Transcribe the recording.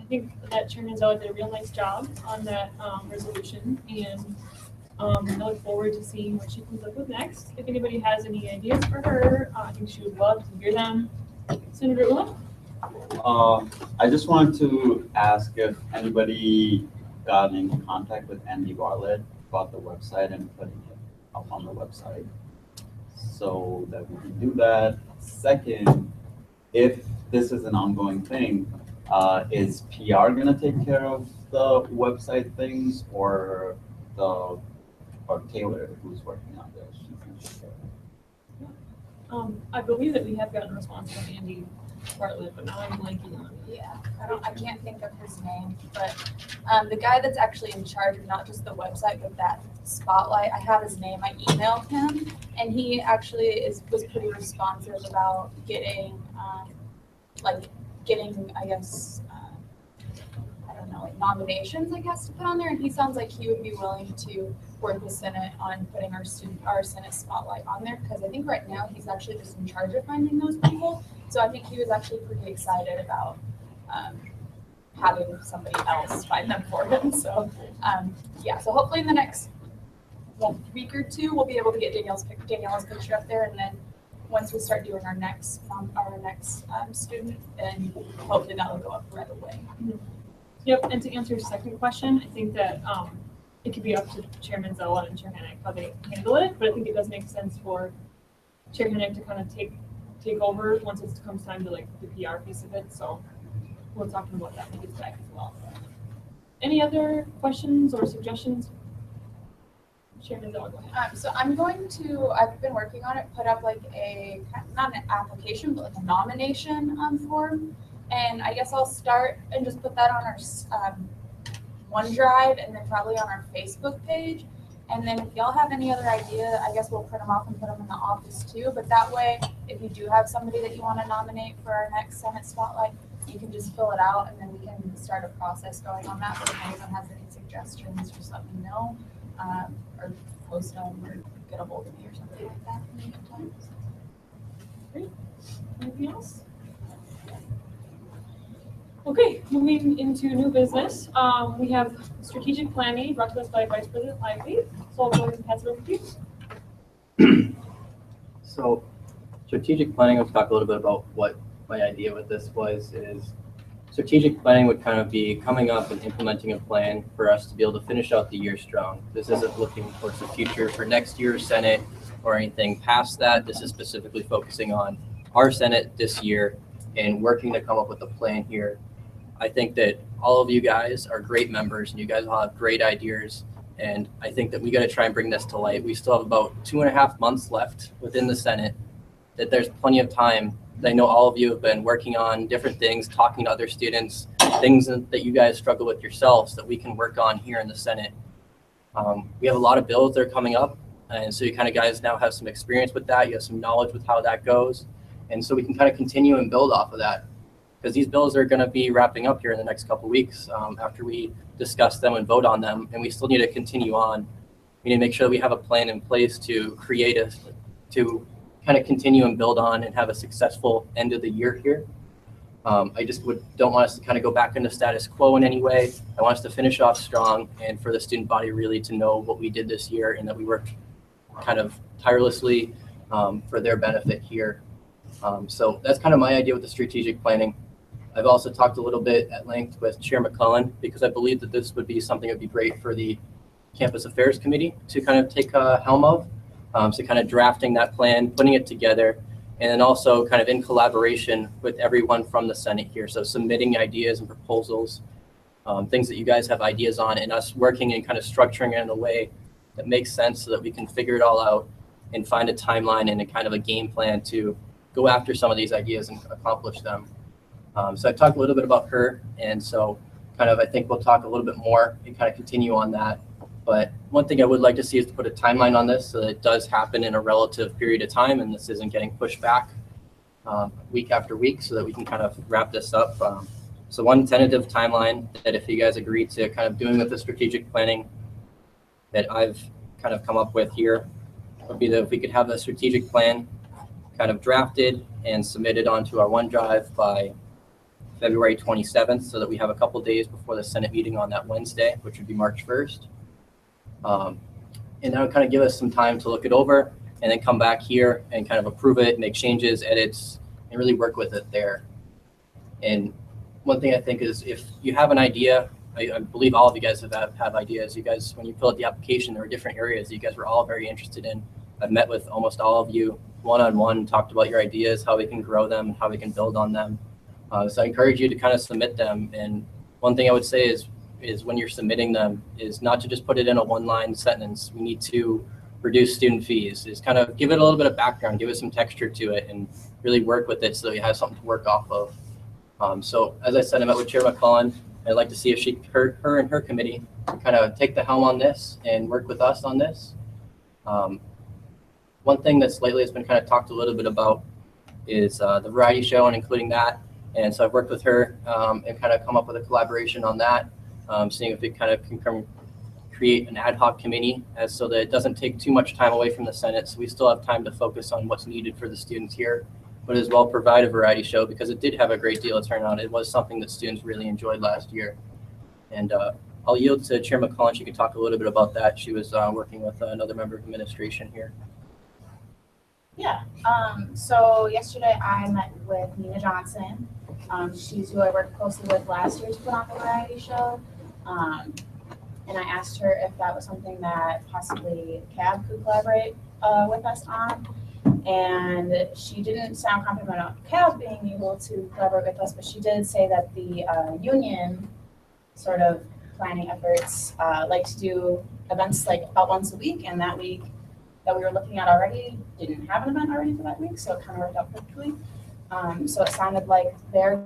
think that Chairman Zella did a real nice job on that resolution, and I look forward to seeing what she comes up with next. If anybody has any ideas for her, I think she would love to hear them. Senator Ulla? I just wanted to ask if anybody got in contact with Andy Bartlett about the website and putting it up on the website, so that we can do that. Second, if this is an ongoing thing, is PR gonna take care of the website things, or Taylor, who's working on this? She's gonna take care of it? I believe that we have gotten a response from Andy Bartlett, but now I'm blanking on it. Yeah, I can't think of his name, but the guy that's actually in charge of not just the website, but that spotlight, I have his name, I emailed him, and he actually was pretty responsive about getting, I guess, I don't know, like nominations, I guess, to put on there, and he sounds like he would be willing to work with Senate on putting our Senate spotlight on there, because I think right now he's actually just in charge of finding those people. So I think he was actually pretty excited about having somebody else find them for him. So yeah, so hopefully in the next week or two, we'll be able to get Danielle's picture up there, and then once we start doing our next student, then hopefully that will go up right away. Yep, and to answer your second question, I think that it could be up to Chairman Zella and Chair Hennick how they handle it, but I think it does make sense for Chair Hennick to kind of take over once it comes time to like the PR piece of it. So we'll talk about that when he gets back as well. Any other questions or suggestions? Chairman Zella, go ahead. So I've been working on it, put up like not an application, but like a nomination form. And I guess I'll start and just put that on our OneDrive, and then probably on our Facebook page. And then if y'all have any other idea, I guess we'll print them off and put them in the office too. But that way, if you do have somebody that you want to nominate for our next Senate spotlight, you can just fill it out, and then we can start a process going on that. But if anyone has any suggestions, just let me know, or post them, or get a hold of me or something like that in the meantime. Great. Anything else? Okay, moving into new business. We have strategic planning brought to us by Vice President Lively. So I'll go ahead and pass it over to you. So strategic planning, I'll talk a little bit about what my idea with this was. Is strategic planning would kind of be coming up and implementing a plan for us to be able to finish out the year strong. This isn't looking towards the future for next year's Senate or anything past that. This is specifically focusing on our Senate this year and working to come up with a plan here. I think that all of you guys are great members, and you guys all have great ideas. And I think that we got to try and bring this to light. We still have about 2.5 months left within the Senate, that there's plenty of time. I know all of you have been working on different things, talking to other students, things that you guys struggle with yourselves that we can work on here in the Senate. We have a lot of bills that are coming up. And so you kind of guys now have some experience with that. You have some knowledge with how that goes. And so we can kind of continue and build off of that, because these bills are going to be wrapping up here in the next couple of weeks after we discuss them and vote on them, and we still need to continue on. We need to make sure that we have a plan in place to to kind of continue and build on and have a successful end of the year here. I just don't want us to kind of go back into status quo in any way. I want us to finish off strong, and for the student body really to know what we did this year and that we worked kind of tirelessly for their benefit here. So that's kind of my idea with the strategic planning. I've also talked a little bit at length with Chair McClellan, because I believe that this would be something that would be great for the Campus Affairs Committee to kind of take a helm of. So kind of drafting that plan, putting it together, and then also kind of in collaboration with everyone from the Senate here. So submitting ideas and proposals, things that you guys have ideas on, and us working and kind of structuring it in a way that makes sense so that we can figure it all out and find a timeline and a kind of a game plan to go after some of these ideas and accomplish them. So I talked a little bit about her, and so kind of I think we'll talk a little bit more and kind of continue on that. But one thing I would like to see is to put a timeline on this so that it does happen in a relative period of time, and this isn't getting pushed back week after week, so that we can kind of wrap this up. So one tentative timeline that if you guys agree to kind of doing with the strategic planning that I've kind of come up with here would be that if we could have a strategic plan kind of drafted and submitted onto our OneDrive by February 27th, so that we have a couple days before the Senate meeting on that Wednesday, which would be March 1st. And that would kind of give us some time to look it over and then come back here and kind of approve it, make changes, edits, and really work with it there. And one thing I think is if you have an idea, I believe all of you guys have ideas. You guys, when you fill out the application, there were different areas that you guys were all very interested in. I've met with almost all of you one-on-one, talked about your ideas, how we can grow them, how we can build on them. So I encourage you to kind of submit them. And one thing I would say is when you're submitting them is not to just put it in a one-line sentence. We need to reduce student fees, is kind of give it a little bit of background, give it some texture to it, and really work with it so you have something to work off of. So as I said, I met with Chair McClellan. I'd like to see if her and her committee kind of take the helm on this and work with us on this. One thing that's lately has been kind of talked a little bit about is the variety show and including that. And so I've worked with her and kind of come up with a collaboration on that, seeing if it kind of can create an ad hoc committee so that it doesn't take too much time away from the Senate. So we still have time to focus on what's needed for the students here, but as well provide a variety show because it did have a great deal of turnout. It was something that students really enjoyed last year. And I'll yield to Chair McClellan. She can talk a little bit about that. She was working with another member of administration here. Yeah, so yesterday I met with Nina Johnson. She's who I worked closely with last year to put on the variety show. And I asked her if that was something that possibly CAB could collaborate with us on. And she didn't sound confident about CAB being able to collaborate with us, but she did say that the union sort of planning efforts like to do events like about once a week, and that week that we were looking at already didn't have an event already for that week, so it kind of worked out perfectly. So it sounded like their